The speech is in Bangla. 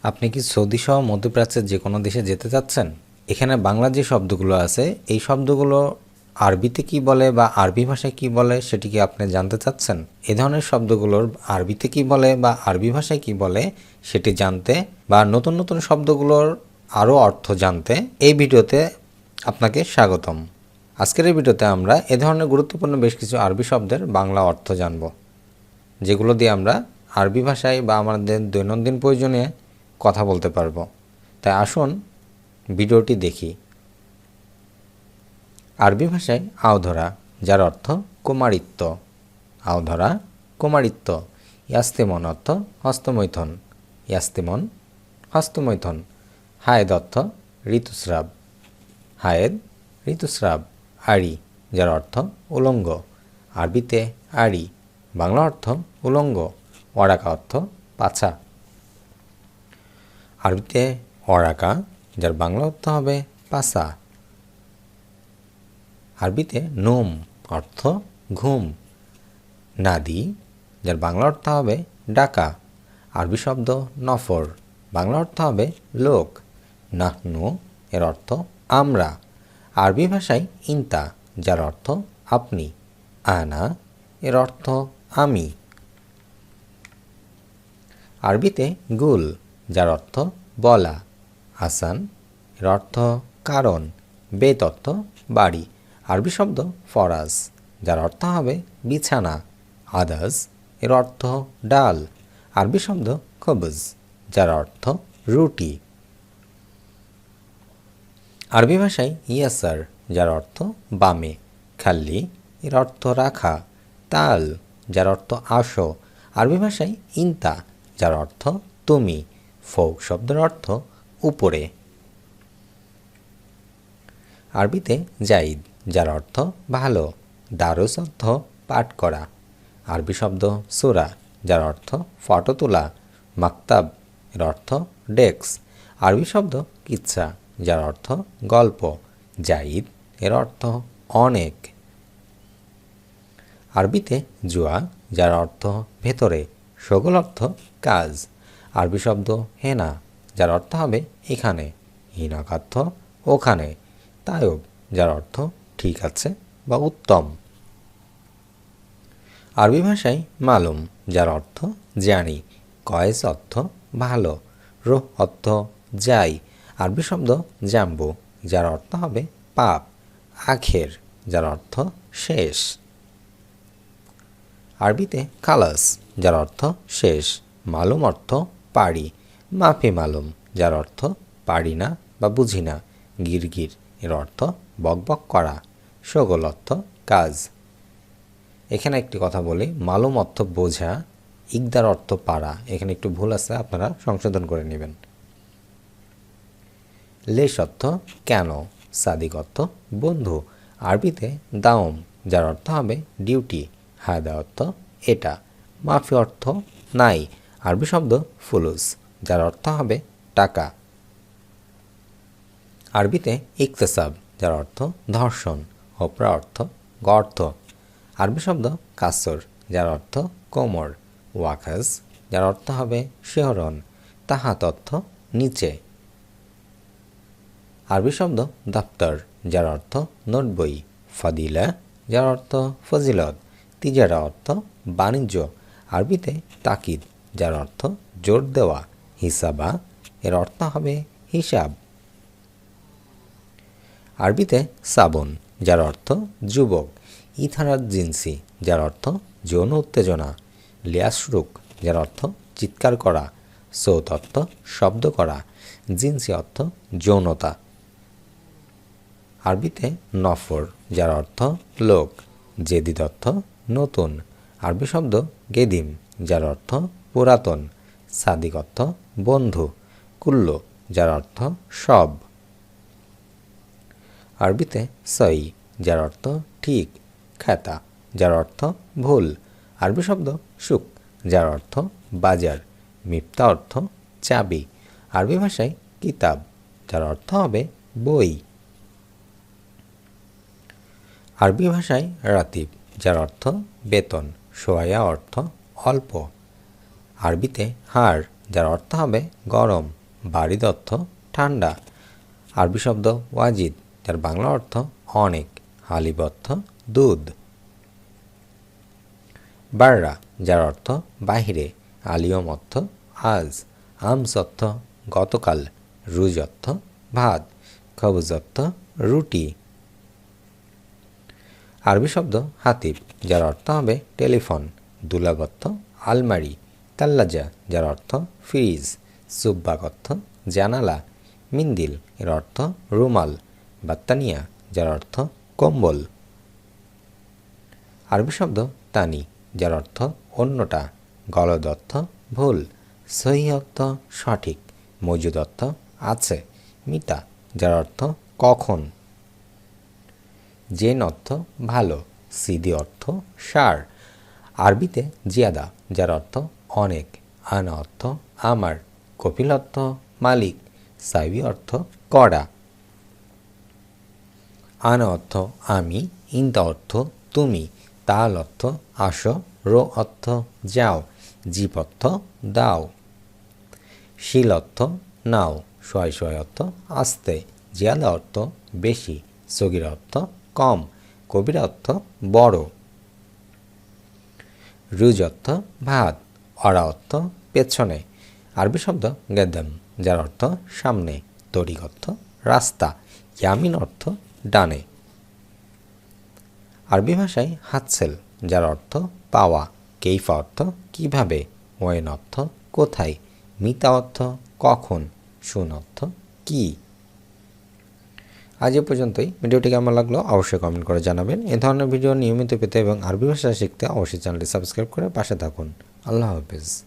আপনি কি সৌদি সহ মধ্যপ্রাচ্যের যে কোনো দেশে যেতে চাচ্ছেন? এখানে বাংলা যে শব্দগুলো আছে এই শব্দগুলো আরবিতে কি বলে বা আরবি ভাষায় কি বলে সেটি কি আপনি জানতে চাচ্ছেন? এ ধরনের শব্দগুলোর আরবিতে কি বলে বা আরবি ভাষায় কি বলে সেটি জানতে বা নতুন নতুন শব্দগুলোর আরও অর্থ জানতে এই ভিডিওতে আপনাকে স্বাগতম। আজকের এই ভিডিওতে আমরা এ ধরনের গুরুত্বপূর্ণ বেশ কিছু আরবি শব্দের বাংলা অর্থ জানব, যেগুলো দিয়ে আমরা আরবি ভাষায় বা আমাদের দৈনন্দিন প্রয়োজনে কথা বলতে পারবো। তাই আসুন ভিডিওটি দেখি। আরবি ভাষায় আওধরা, যার অর্থ কুমারিত্ব। আওধরা কুমারিত্ব। ইয়াস্তেমন অর্থ হস্তমৈথন। ইয়াস্তেমন হস্তমৈথন। হায়েদ অর্থ ঋতুস্রাব। হায়েদ ঋতুস্রাব। আড়ি, যার অর্থ উলঙ্গ। আরবিতে আড়ি, বাংলা অর্থ উলঙ্গ। ওয়ারাকা অর্থ পাছা। আরবিতে ওয়ারাকা, যার বাংলা অর্থ হবে পাছা। আরবিতে নোম অর্থ ঘুম। নাদি, যার বাংলা অর্থ হবে ডাকা। আরবি শব্দ নফর, বাংলা অর্থ হবে লোক। নাহনু এর অর্থ আমরা। আরবি ভাষায় ইনতা, যার অর্থ আপনি। আনা এর অর্থ আমি। আরবিতে গুল, যার অর্থ বলা। আসান এর অর্থ কারণ। বেত অর্থ বাড়ি। আরবি শব্দ ফরাজ, যার অর্থ হবে বিছানা। আদাজ এর অর্থ ডাল। আরবি শব্দ খবজ, যার অর্থ রুটি। আরবি ভাষায় ইয়াসার, যার অর্থ বামে। খাল্লি এর অর্থ রাখা। তাল, যার অর্থ আসো। আরবি ভাষায় ইনতা, যার অর্থ তুমি। ফৌক শব্দের অর্থ উপরে। আরবিতে জাইদ, যার অর্থ ভালো। দারুস অর্থ পাঠ করা। আরবি শব্দ সুরা, যার অর্থ ফটো তোলা। মাকতাব এর অর্থ ডেস্ক। আরবি শব্দ কিচ্ছা, যার অর্থ গল্প। জাইদ এর অর্থ অনেক। আরবিতে জুয়া, যার অর্থ ভেতরে। সগল অর্থ কাজ। আরবি শব্দ হেনা, যার অর্থ হবে এখানে। হিনাক অর্থ ওখানে। তায়ব, যার অর্থ ঠিক আছে বা উত্তম। আরবি ভাষায় মালুম, যার অর্থ জানি। কয়েস অর্থ ভালো। রোহ অর্থ যাই। আরবি শব্দ জাম্বু, যার অর্থ হবে পাপ। আখের, যার অর্থ শেষ। আরবিতে খালাস, যার অর্থ শেষ। মালুম অর্থ পারি। মাফি মালুম, যার অর্থ পারি না বা বুঝি না। গিরগির এর অর্থ বকবক করা। সগল অর্থ কাজ। এখানে একটি কথা বলি, মালুম অর্থ বোঝা, ইকদার অর্থ পারা। এখানে একটু ভুল আছে, আপনারা সংশোধন করে নেবেন। লেশ অর্থ কেন। সাদিক অর্থ বন্ধু। আরবিতে দাওম, যার অর্থ হবে ডিউটি। হায়দা অর্থ এটা। মাফি অর্থ নাই। আরবি শব্দ ফুলুস, যার অর্থ হবে টাকা। আরবিতে ইকতেসাব, যার অর্থ ধর্ষণ। হোপরা অর্থ গর্ত। আরবি শব্দ কাসর, যার অর্থ কোমর। ওয়াকাজ, যার অর্থ হবে শিহরণ। তাহাত অর্থ নিচে। আরবি শব্দ দপ্তর, যার অর্থ নোট বই। ফাদিলা, যার অর্থ ফজিলত। তিজারা অর্থ বাণিজ্য। আরবিতে তাকিদ, যার অর্থ জোর দেওয়া। হিসাবা এর অর্থ হবে হিসাব। আরবিতে সাবন, যার অর্থ যুবক। ইথারাত জিনসি, যার অর্থ যৌন উত্তেজনা। লিয়াসরুক, যার অর্থ চিৎকার করা। সৌত অর্থ শব্দ করা। জিনসি অর্থ যৌনতা। আরবিতে নফর, যার অর্থ লোক। জেদিদ অর্থ নতুন। আরবি শব্দ গেদিম, যার অর্থ পুরাতন। সাদিক অর্থ বন্ধু। কুল্লো, যার অর্থ সব। আরবিতে সই, যার অর্থ ঠিক। খাতা, যার অর্থ ভুল। আরবি শব্দ সুক, যার অর্থ বাজার। মিফতা অর্থ চাবি। আরবি ভাষায় কিতাব, যার অর্থ হবে বই। আরবি ভাষায় রাতিব, যার অর্থ বেতন। সোয়া অর্থ অল্প। আরবিতে হার, যার অর্থ হবে গরম। বারিদ অর্থ ঠান্ডা। আরবি শব্দ ওয়াজিদ, যার বাংলা অর্থ অনেক। হালিব অর্থ দুধ। বাররা, যার অর্থ বাহিরে। আলিয়ম অর্থ আজ। আমস অর্থ গতকাল। রুজ অর্থ ভাত। খবুজ অর্থ রুটি। আরবি শব্দ হাতিব, যার অর্থ হবে টেলিফোন। দুলাব অর্থ আলমারি। তাল্লাজা, যার অর্থ ফ্রিজ। সুব্বাক অর্থ জানালা। মিন্দিল, এর অর্থ রুমাল। বাত্তানিয়া, যার অর্থ কম্বল। আরবি শব্দ তানি, যার অর্থ অন্যটা। গলদ অর্থ ভুল। সহি অর্থ সঠিক। মজুদ অর্থ আছে। মিতা, যার অর্থ কখন। জেন অর্থ ভালো। সিদি অর্থ সার। আরবিতে জিয়াদা, যার অর্থ অনেক। আনা অর্থ আমার। কপিল অর্থ মালিক। সাইবি অর্থ কড়া। আনা অর্থ আমি। ইন্তা অর্থ তুমি। তাল অর্থ আসো। রো অর্থ যাও। জিপ অর্থ দাও। শিল অর্থ নাও। শয় শয় অর্থ আস্তে। জিয়াদা অর্থ বেশি। সগির অর্থ কম। কবির অর্থ বড়। রুজ অর্থ ভাত। অরা অর্থ পেছনে। আরবি শব্দ গেদাম, যার অর্থ সামনে। তরিক অর্থ রাস্তা। ইয়ামিন অর্থ ডানে। আরবি ভাষায় হাতসেল, যার অর্থ পাওয়া। কেইফা অর্থ কিভাবে। ওয়েন অর্থ কোথায়। মিতা অর্থ কখন। শুন অর্থ কি। আজ এ পর্যন্তই। ভিডিওটি কেমন লাগলো অবশ্যই কমেন্ট করে জানাবেন। এ ধরনের ভিডিও নিয়মিত পেতে এবং আরবি ভাষা শিখতে অবশ্যই চ্যানেলটি সাবস্ক্রাইব করে পাশে থাকুন। আল্লাহ হাফেজ।